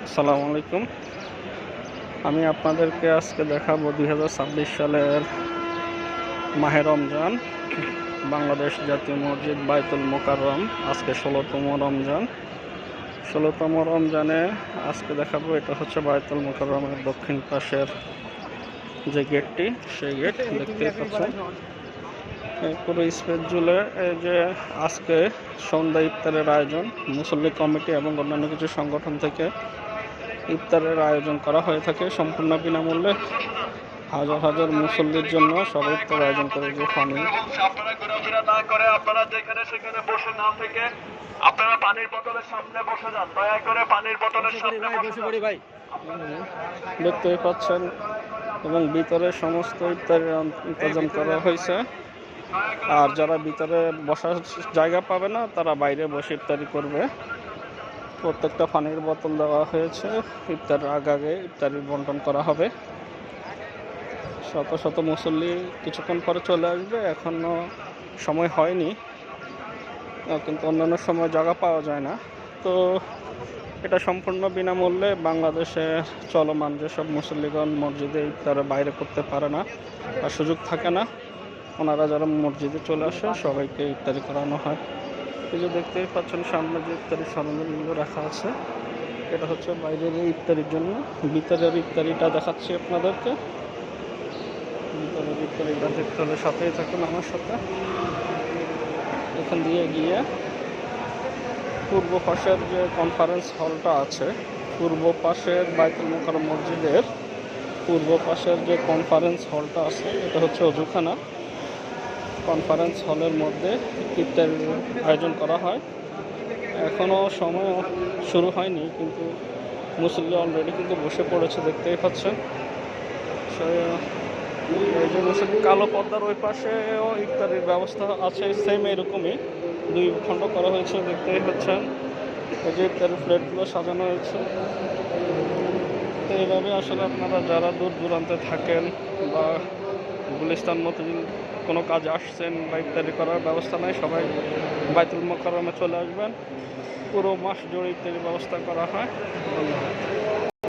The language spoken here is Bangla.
আসসালামু আলাইকুম। আমি আপনাদেরকে আজকে দেখাবো 2026 সালের মাহে রমজান। বাংলাদেশ জাতীয় মসজিদ বায়তুল মোকাররম আজকে 16তম রমজান। 16তম রমজানে আজকে দেখাবো, এটা হচ্ছে বায়তুল মোকাররমের দক্ষিণ পাশের যে গেটটি, সেই গেট দেখতেই পাচ্ছেন। পুরো স্পেস জুড়ে এই যে আজকে সন্ধ্যা ইফতারের আয়োজন মুসল্লি কমিটি এবং অন্যান্য কিছু সংগঠন থেকে ইফতারের আয়োজন করা হয়ে থাকে সম্পূর্ণ বিনামূল্যে। হাজার হাজার মুসল্লির জন্য সবাই ইফতার আয়োজন করে। যে পানি, আপনারা ঘোরাফেরা না করে আপনারা যেখানে সেখানে বসে না থেকে আপনারা পানির বোতলের সামনে বসে যান। দয়া করে পানির বোতলের সামনে বসে পড়ি। দেখতেই পাচ্ছেন, এবং ভিতরে সমস্ত ইফতারের ইন্তজাম করা হয়েছে। আর যারা ভিতরে বসার জায়গা পাবে না তারা বাইরে বসে ইফতারি করবে। প্রত্যেকটা পানির বোতল দেওয়া হয়েছে। ইফতারের আগে ইফতারি বন্টন করা হবে। শত শত মুসল্লি কিছুক্ষণ পরে চলে আসবে, এখনো সময় হয়নি, কিন্তু অন্যান্য সময় জায়গা পাওয়া যায় না। তো এটা সম্পূর্ণ বিনামূল্যে। বাংলাদেশে চলমান যেসব মুসল্লিগণ মসজিদে ইফতার বাইরে করতে পারে না বা সুযোগ থাকে না, ওনারা যারা মসজিদে চলে আসে সবাইকে ইফতারি করানো হয়। এই যে দেখতেই পাচ্ছেন সামনে যে ইফতারি সরঞ্জামগুলো রাখা আছে, এটা হচ্ছে বাইরের ইফতারির জন্য। ভিতরের ইফতারিটা দেখাচ্ছি আপনাদেরকে। ভিতরের ইফতারিটা দেখতে হলে সাথেই থাকুন আমার সাথে। এখান দিয়ে গিয়ে পূর্ব পাশের যে কনফারেন্স হলটা আছে, পূর্ব পাশের বায়তুল মোকাররম মসজিদের পূর্ব পাশের যে কনফারেন্স হলটা আছে, এটা হচ্ছে অজুখানা। কনফারেন্স হলের মধ্যে ইফতারের আয়োজন করা হয়। এখনও সময় শুরু হয়নি, কিন্তু মুসল্লি অলরেডি কিন্তু বসে পড়েছে, দেখতেই পাচ্ছেন। এই যে মুসল্লি কালো পর্দার ওই পাশেও ইফতারির ব্যবস্থা আছে, সেম এরকমই দুই খণ্ড করা হয়েছে, দেখতেই পাচ্ছেন। এই যে ইফতারের প্লেটগুলো সাজানো হয়েছে। তো এইভাবে আসলে আপনারা যারা দূর দূরান্তে থাকেন বা গুলিস্তান মতো কোনো কাজে আসছেন বা ইফতারি করার ব্যবস্থা নাই, সবাই বায়তুল মোকাররমে চলে আসবেন। পুরো মাস জুড়ে ইফতারির ব্যবস্থা করা হয়। ধন্যবাদ।